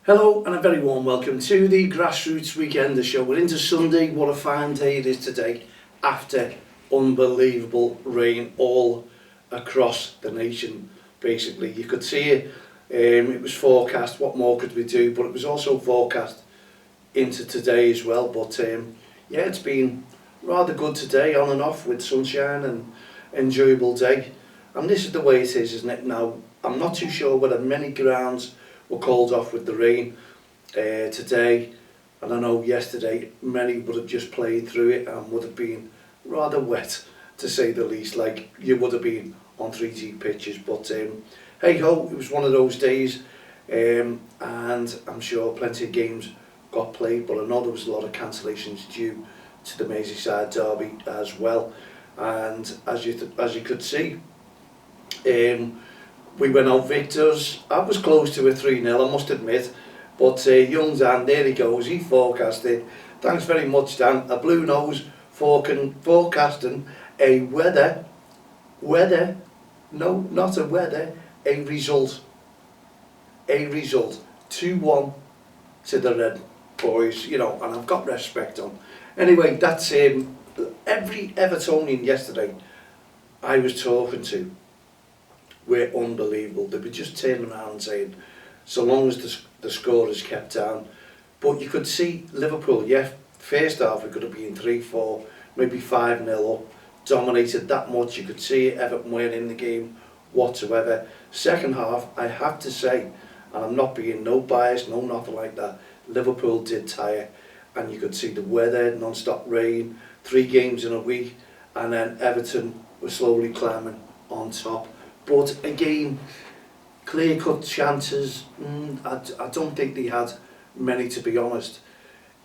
Hello and a very warm welcome to the Grassroots Weekender show. We're into Sunday. What a fine day it is today after unbelievable rain all across the nation. Basically, you could see it. It was forecast. What more could we do? But it was also forecast into today as well. But yeah, it's been rather good today, on and off with sunshine and enjoyable day. And this is the way it is, isn't it? Now, I'm not too sure whether many grounds were called off with the rain today, and I know yesterday many would have just played through it and would have been rather wet, to say the least, like you would have been on 3G pitches. But hey ho, it was one of those days, and I'm sure plenty of games got played, but I know there was a lot of cancellations due to the Merseyside derby as well. And as you could see, we went out victors. I was close to a 3-0, I must admit. But young Dan, there he goes, he forecasted. Thanks very much, Dan. A blue nose forecasting a result. A result. 2-1 to the Red Boys, you know, and I've got REFspect on. Anyway, that's every Evertonian yesterday I was talking to were unbelievable. They were just turning around and saying, so long as the score is kept down. But you could see Liverpool, yeah, first half we could have been 3-4, maybe 5-0 up, dominated that much. You could see Everton weren't in the game whatsoever. Second half, I have to say, and I'm not being no bias, no nothing like that, Liverpool did tire, and you could see the weather, non-stop rain, 3 games in a week, and then Everton were slowly climbing on top. But again, clear-cut chances, I don't think they had many, to be honest,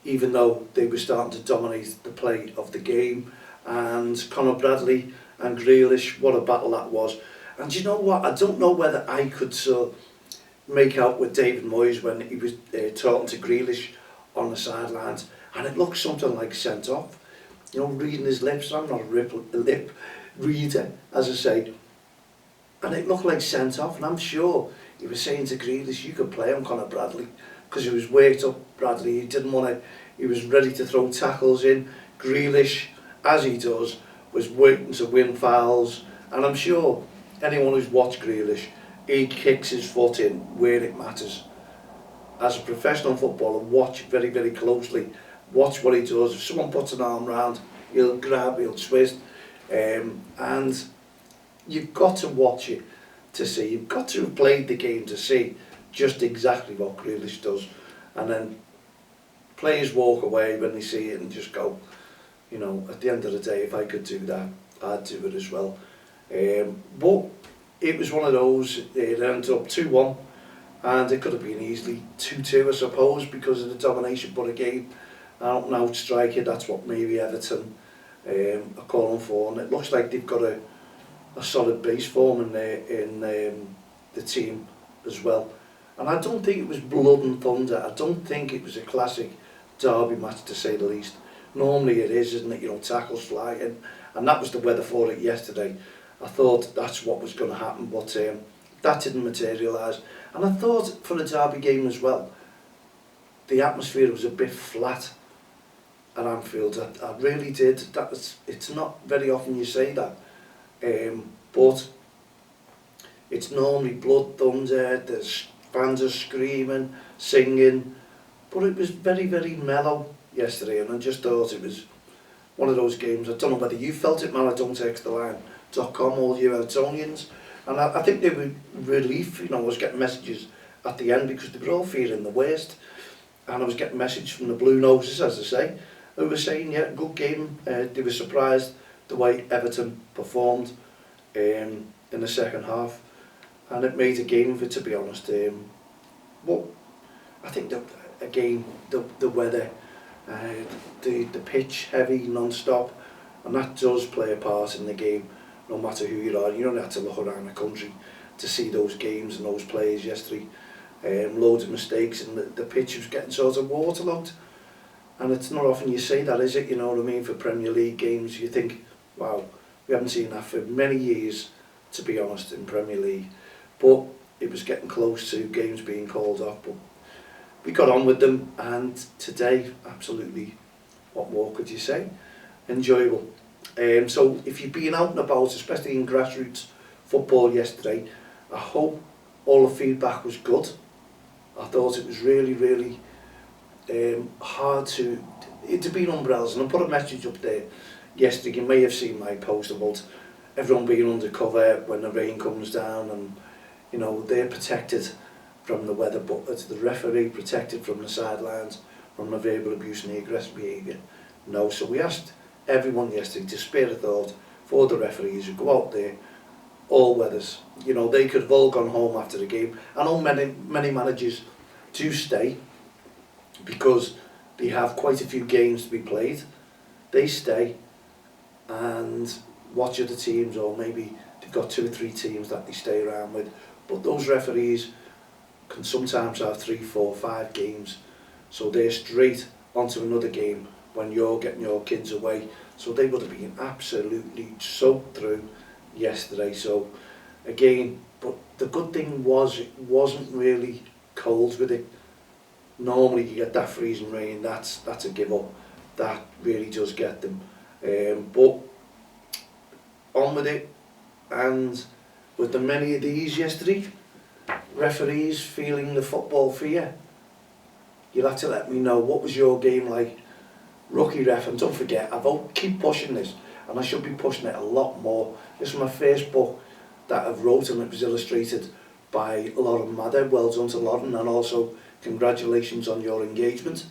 even though they were starting to dominate the play of the game. And Conor Bradley and Grealish, what a battle that was. And you know what, I don't know whether I could make out with David Moyes when he was talking to Grealish on the sidelines, and it looked something like sent off. You know, reading his lips. I'm not a lip reader, as I say. And it looked like sent off, and I'm sure he was saying to Grealish, you could play on Conor Bradley, because he was worked up. Bradley, he didn't want to, he was ready to throw tackles in. Grealish, as he does, was waiting to win fouls, and I'm sure anyone who's watched Grealish, he kicks his foot in where it matters. As a professional footballer, watch very, very closely. Watch what he does. If someone puts an arm round, he'll grab, he'll twist, and you've got to watch it to see. You've got to have played the game to see just exactly what Grealish does. And then players walk away when they see it and just go, you know, at the end of the day, if I could do that, I'd do it as well. But it was one of those, it ended up 2-1, and it could have been easily 2-2, I suppose, because of the domination. But again, out and out striker, that's what maybe Everton are calling for. And it looks like they've got a solid base form in the team as well. And I don't think it was blood and thunder. I don't think it was a classic derby match, to say the least. Normally it is, isn't it? You know, tackles flying, and that was the weather for it yesterday. I thought that's what was going to happen, but that didn't materialise. And I thought for a derby game as well, the atmosphere was a bit flat at Anfield. I really did. It's not very often you say that. But it's normally blood, thunder, the fans are screaming, singing, but it was very, very mellow yesterday, and I just thought it was one of those games. I don't know whether you felt it, man. I don't text the line.com, all you Evertonians, and I think they were relief. You know, I was getting messages at the end because they were all feeling the worst, and I was getting messages from the Blue Noses, as I say, who were saying, yeah, good game. They were surprised the way Everton performed in the second half, and it made a game of it, to be honest. But I think that again, the weather, the pitch heavy non-stop, and that does play a part in the game, no matter who you are. You don't have to look around the country to see those games and those players yesterday. Loads of mistakes, and the pitch was getting sort of waterlogged. And it's not often you see that, is it? You know what I mean? For Premier League games, you think, wow, we haven't seen that for many years, to be honest, in Premier League. But it was getting close to games being called off. But we got on with them, and today, absolutely, what more could you say? Enjoyable. So if you've been out and about, especially in grassroots football yesterday, I hope all the feedback was good. I thought it was really hard to, it had been umbrellas, and I put a message up there yesterday. You may have seen my post about everyone being undercover when the rain comes down, and you know, they're protected from the weather, but it's the referee protected from the sidelines from the verbal abuse and the aggressive behaviour. No, so we asked everyone yesterday to spare a thought for the referees who go out there, all weathers. You know, they could have all gone home after the game. I know many managers do stay because they have quite a few games to be played. They stay and watch other teams, or maybe they've got 2 or 3 teams that they stay around with. But those referees can sometimes have 3, 4, 5 games, so they're straight onto another game when you're getting your kids away. So they would have been absolutely soaked through yesterday. So again, but the good thing was it wasn't really cold with it. Normally you get that freezing rain, that's a give up. That really does get them. But on with it, and with the many of these yesterday, referees feeling the football fear, you'll have to let me know, what was your game like? Rookie ref, and don't forget, keep pushing this, and I should be pushing it a lot more. This is my first book that I've wrote, and it was illustrated by Lauren Madder. Well done to Lauren, and also congratulations on your engagement.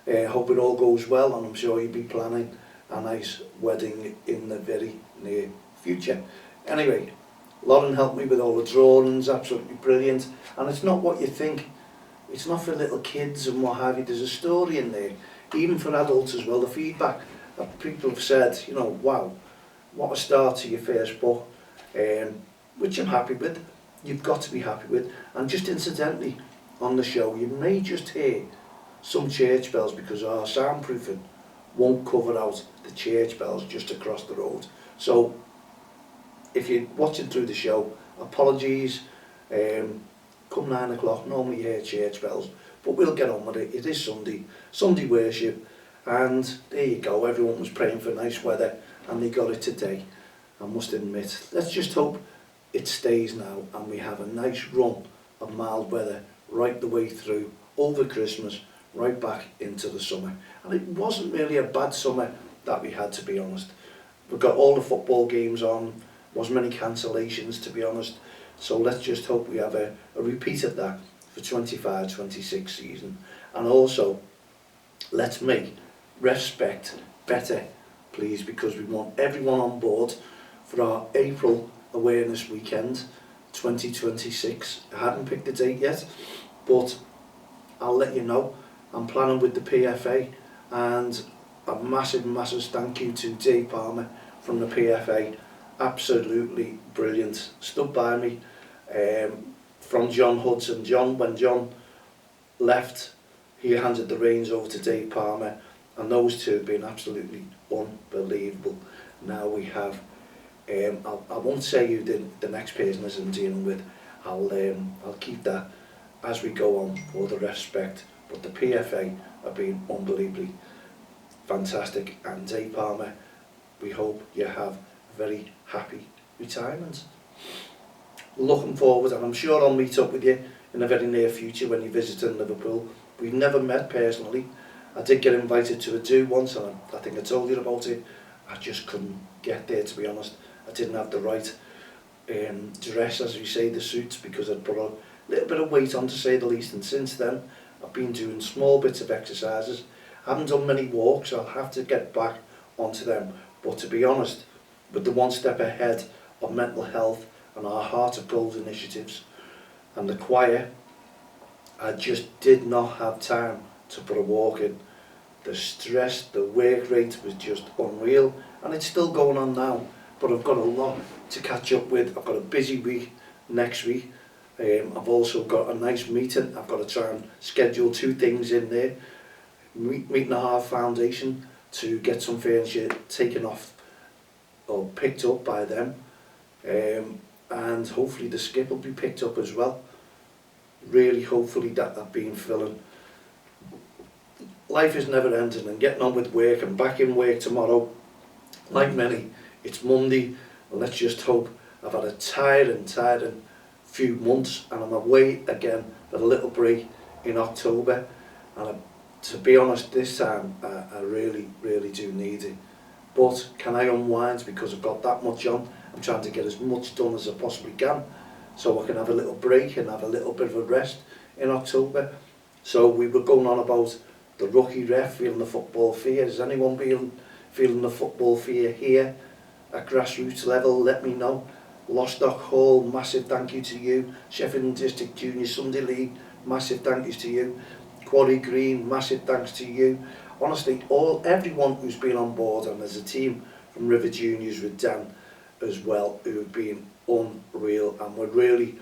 Hope it all goes well, and I'm sure you'll be planning a nice wedding in the very near future. Anyway, Lauren helped me with all the drawings, absolutely brilliant, and it's not what you think. It's not for little kids and what have you. There's a story in there, even for adults as well. The feedback that people have said, you know, wow, what a start to your first book, which I'm happy with. You've got to be happy with. And just incidentally, on the show, you may just hear some church bells because our soundproofing won't cover out the church bells just across the road. So if you're watching through the show, apologies. Come 9 o'clock, normally you hear church bells, but we'll get on with it. It is Sunday worship, and there you go. Everyone was praying for nice weather, and they got it today. I must admit, let's just hope it stays now, and we have a nice run of mild weather right the way through, over Christmas, right back into the summer. And it wasn't really a bad summer that we had, to be honest. We've got all the football games on, wasn't many cancellations, to be honest. So let's just hope we have a repeat of that for 25-26 season. And also, let's make REFspect better, please, because we want everyone on board for our April Awareness Weekend 2026. I haven't picked the date yet, but I'll let you know. I'm planning with the PFA, and a massive thank you to Dave Palmer from the PFA. Absolutely brilliant, stood by me. From John Hudson. When John left, he handed the reins over to Dave Palmer, and those two have been absolutely unbelievable. Now we have, I won't say who the next person is I'm dealing with. I'll keep that as we go on for the REFspect. But the PFA have been unbelievably fantastic, and Dave Palmer, we hope you have a very happy retirement. Looking forward, and I'm sure I'll meet up with you in the very near future when you visit in Liverpool. We've never met personally. I did get invited to a do once, and I think I told you about it. I just couldn't get there, to be honest. I didn't have the right dress, as we say, the suits, because I'd put a little bit of weight on, to say the least, and since then I've been doing small bits of exercises. I haven't done many walks, I'll have to get back onto them. But to be honest, with the one step ahead of mental health and our Heart of Gold initiatives and the choir, I just did not have time to put a walk in. The stress, the work rate was just unreal, and it's still going on now, but I've got a lot to catch up with. I've got a busy week next week. I've also got a nice meeting. I've got to try and schedule 2 things in there. Meeting the Heart Foundation to get some furniture taken off or picked up by them, and hopefully the skip will be picked up as well. Really, hopefully that I've been filling. life is never ending and getting on with work and back in work tomorrow. Like many, it's Monday, and let's just hope. I've had a tiring few months, and I'm away again for a little break in October, and to be honest, this time I really do need it. But can I unwind because I've got that much on? I'm trying to get as much done as I possibly can, so I can have a little break and have a little bit of a rest in October. So we were going on about the rookie ref feeling the football fear. Is anyone feeling the football fear here at grassroots level? Let me know. Lostock Hall, massive thank you to you. Sheffield District Junior Sunday League, massive thank yous to you. Quarry Green, massive thanks to you. Honestly, everyone who's been on board, and there's a team from River Juniors with Dan as well who have been unreal, and we're really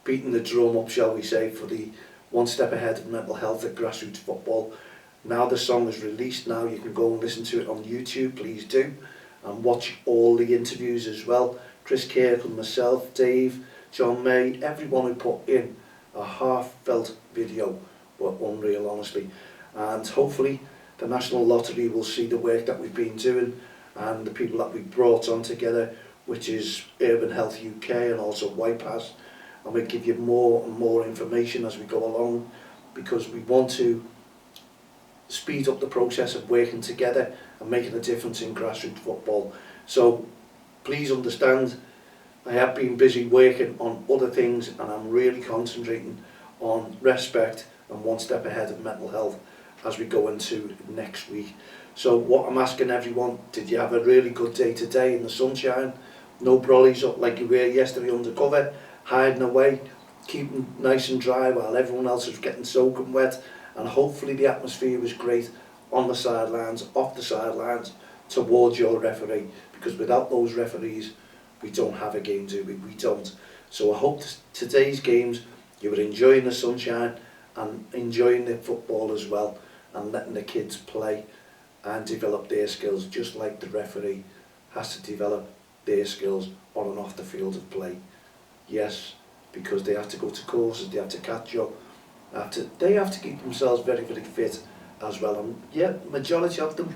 beating the drum up, shall we say, for the one step ahead of mental health at grassroots football. Now the song is released, now you can go and listen to it on YouTube, please do, and watch all the interviews as well. Chris Kirk and myself, Dave, John May, everyone who put in a heartfelt video were unreal, honestly. And hopefully the National Lottery will see the work that we've been doing and the people that we've brought on together, which is Urban Health UK and also YPAS, and we'll give you more and more information as we go along, because we want to speed up the process of working together and making a difference in grassroots football. So please understand, I have been busy working on other things, and I'm really concentrating on REFspect and one step ahead of mental health as we go into next week. So what I'm asking everyone, did you have a really good day today in the sunshine? No brollies up like you were yesterday undercover, hiding away, keeping nice and dry while everyone else was getting soaking wet, and hopefully the atmosphere was great on the sidelines, off the sidelines, towards your referee, because without those referees we don't have a game, do we? We don't. So I hope today's games you were enjoying the sunshine and enjoying the football as well, and letting the kids play and develop their skills, just like the referee has to develop their skills on and off the field of play. Yes, because they have to go to courses, they have to catch up, they have to keep themselves very fit as well. And yeah, majority of them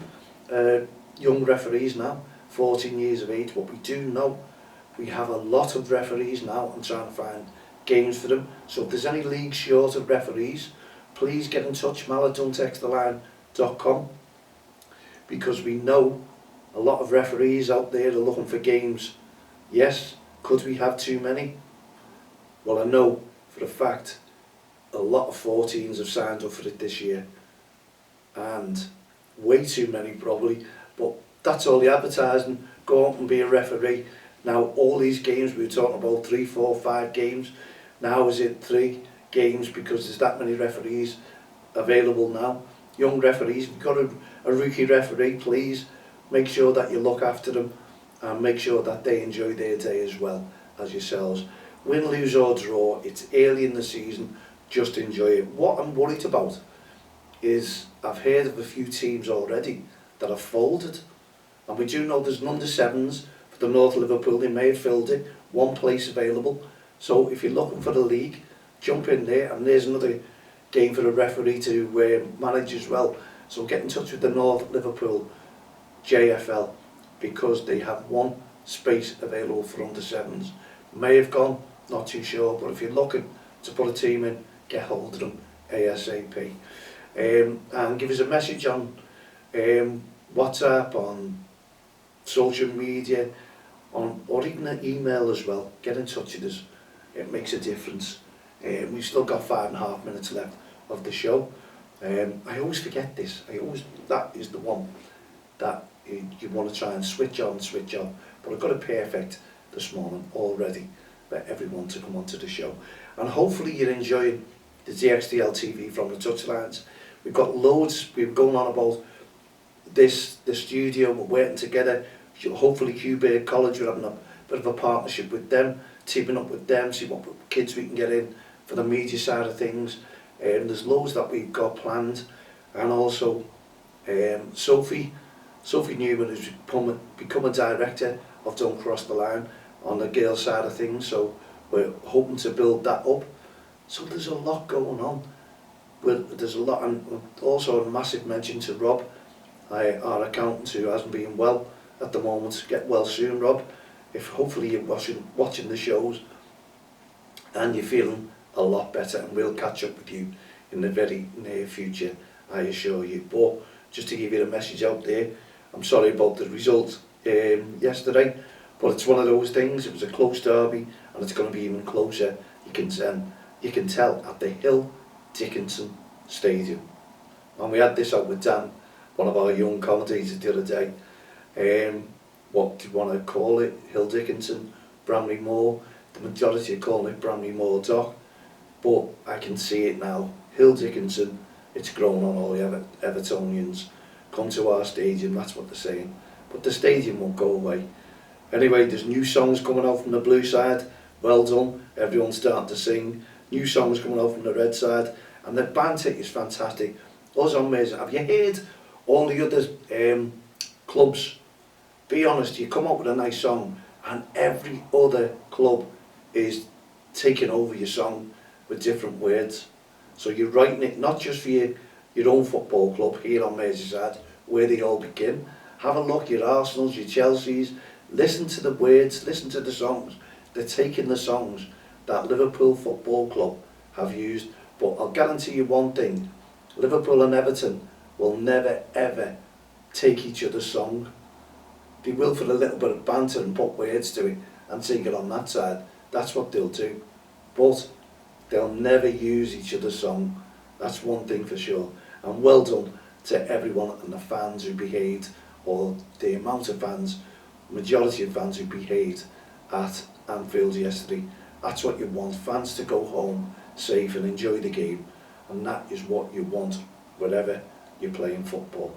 young referees now, 14 years of age, but we do know we have a lot of referees now and trying to find games for them. So if there's any leagues short of referees, please get in touch, maladunTexttheline.com, because we know a lot of referees out there are looking for games. Yes, could we have too many? Well, I know for a fact a lot of 14s have signed up for it this year, and way too many probably, but that's all the advertising. Go out and be a referee. Now all these games, we were talking about 3, 4, 5 games, now is it 3 games because there's that many referees available now. Young referees, if you've got a rookie referee, please make sure that you look after them and make sure that they enjoy their day as well as yourselves. Win, lose or draw, it's early in the season, just enjoy it. What I'm worried about is I've heard of a few teams already that have folded, and we do know there's an under-7s for the North Liverpool. They may have filled it, one place available. So if you're looking for the league, jump in there, and there's another game for a referee to manage as well. So get in touch with the North Liverpool JFL, because they have one space available for under-7s. May have gone, not too sure, but if you're looking to put a team in, get hold of them ASAP. And give us a message on WhatsApp, on social media, or even an email as well. Get in touch with us, it makes a difference. We've still got 5.5 minutes left of the show. I always forget this, that is the one that you want to try and switch on, but I've got it perfect this morning already for everyone to come onto the show. And hopefully you're enjoying the DXDL TV from the touchlines. We've got loads, we're going on about the studio, we're working together. Hopefully Hubert College, we're having a bit of a partnership with them, teaming up with them, see what kids we can get in for the media side of things. There's loads that we've got planned, and also Sophie Newman has become a director of Don't Cross the Line on the girls side of things, so we're hoping to build that up. So there's a lot going on. there's a lot, and also a massive mention to Rob, our accountant, who hasn't been well at the moment. Get well soon, Rob. If hopefully you're watching the shows and you're feeling a lot better, and we'll catch up with you in the very near future, I assure you. But just to give you the message out there, I'm sorry about the result yesterday, but it's one of those things. It was a close derby, and it's going to be even closer. You can tell at the Hill Dickinson Stadium. And we had this out with Dan, one of our young commentators, the other day. What do you want to call it? Hill Dickinson, Bramley Moor. The majority are calling it Bramley Moor Dock, but I can see it now. Hill Dickinson, it's grown on all the Evertonians. Come to our stadium, that's what they're saying. But the stadium won't go away. Anyway, there's new songs coming out from the blue side. Well done, everyone's starting to sing. New songs coming out from the red side, and the banter is fantastic. Also amazing. Have you heard all the other clubs? Be honest, you come up with a nice song, and every other club is taking over your song with different words. So you're writing it not just for your own football club here on Merseyside, where they all begin. Have a look, your Arsenals, your Chelseas. Listen to the words, listen to the songs. They're taking the songs that Liverpool Football Club have used. But I'll guarantee you one thing, Liverpool and Everton will never ever take each other's song. They will for a little bit of banter and put words to it and take it on that side. That's what they'll do. But they'll never use each other's song. That's one thing for sure. And well done to everyone and the fans who behaved, or the amount of fans, majority of fans who behaved at Anfield yesterday. That's what you want, fans to go home safe and enjoy the game, and that is what you want wherever you're playing football.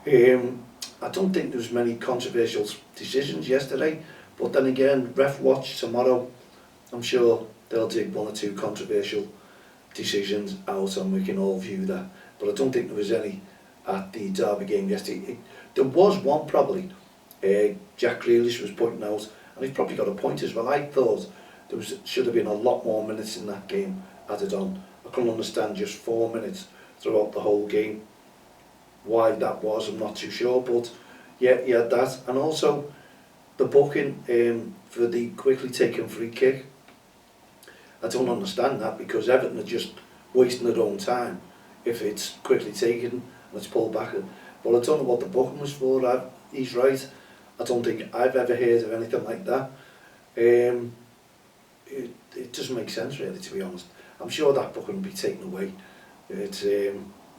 I don't think there was many controversial decisions yesterday, but then again, Ref Watch tomorrow, I'm sure they'll take one or two controversial decisions out and we can all view that. But I don't think there was any at the Derby game yesterday. There was one probably, Jack Grealish was pointing out, and he's probably got a point as well. I thought should have been a lot more minutes in that game added on. I couldn't understand just 4 minutes throughout the whole game. Why that was, I'm not too sure, but yeah, that. And also the booking for the quickly taken free kick. I don't understand that, because Everton are just wasting their own time if it's quickly taken and it's pulled back. But I don't know what the booking was for. He's right. I don't think I've ever heard of anything like that. It doesn't make sense really, to be honest. I'm sure that booking will be taken away. It's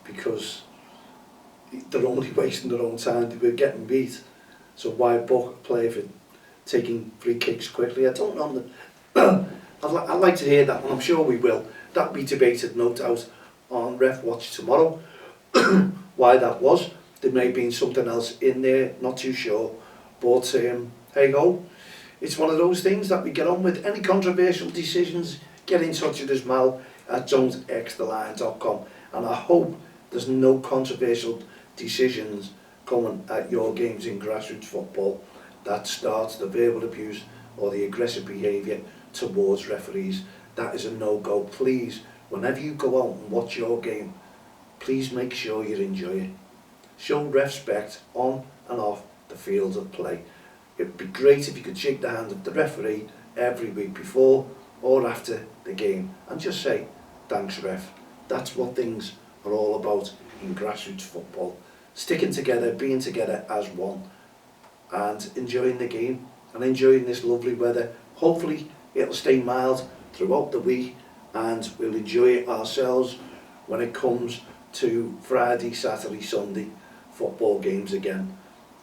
because they're only wasting their own time. They were getting beat, so why book a player for taking free kicks quickly? I don't know. I'd like to hear that, and I'm sure we will. That'll be debated, no doubt, on Ref Watch tomorrow. Why that was. There may have been something else in there, not too sure. But hey ho, it's one of those things that we get on with. Any controversial decisions, get in touch with us, Mal, at don'txtheline.com. And I hope there's no controversial decisions coming at your games in grassroots football that starts the verbal abuse or the aggressive behaviour towards referees. That is a no-go. Please, whenever you go out and watch your game, please make sure you enjoy it. Show REFspect on and off the field of play. It'd be great if you could shake the hand of the referee every week before or after the game and just say, thanks ref. That's what things are all about in grassroots football. Sticking together, being together as one, and enjoying the game and enjoying this lovely weather. Hopefully it'll stay mild throughout the week, and we'll enjoy it ourselves when it comes to Friday, Saturday, Sunday football games again.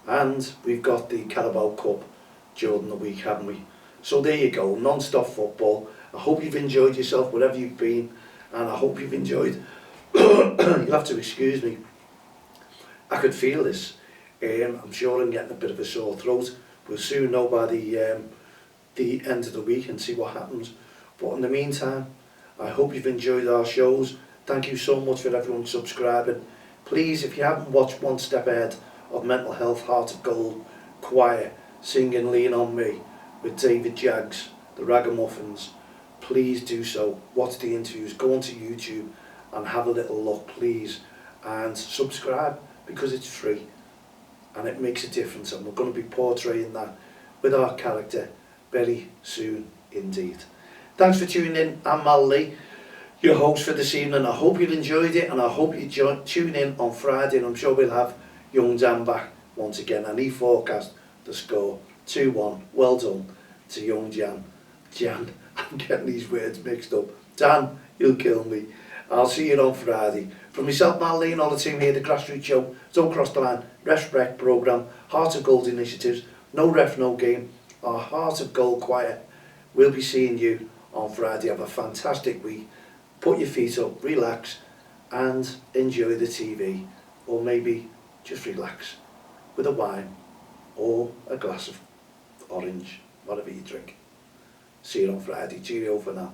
And we've got the Carabao Cup during the week, haven't we? So there you go, non-stop football. I hope you've enjoyed yourself wherever you've been, and I hope you've enjoyed. You'll have to excuse me. I could feel this. I'm sure I'm getting a bit of a sore throat. We'll soon know by the end of the week and see what happens. But in the meantime, I hope you've enjoyed our shows. Thank you so much for everyone subscribing. Please, if you haven't watched One Step Ahead of Mental Health Heart of Gold Choir singing Lean On Me with David Jaggs, the Ragamuffins, please do so. Watch the interviews, go onto YouTube and have a little look, please, and subscribe, because it's free and it makes a difference, and we're going to be portraying that with our character very soon indeed. Thanks for tuning in. I'm Mal Lee, your host for this evening. I hope you enjoyed it, and I hope you tune in on Friday, and I'm sure we'll have young Dan back once again, and he forecast the score 2-1. Well done to young Jan. I'm getting these words mixed up. Dan, you'll kill me. I'll see you on Friday. From myself, Mal Lee, and all the team here, the Grassroots Show, Don't Cross the Line, REFspect programme, Heart of Gold initiatives, No Ref, No Game, our Heart of Gold choir. We'll be seeing you on Friday. Have a fantastic week. Put your feet up, relax, and enjoy the TV. Or maybe just relax with a wine or a glass of orange, whatever you drink. See you on Friday. Cheerio for now.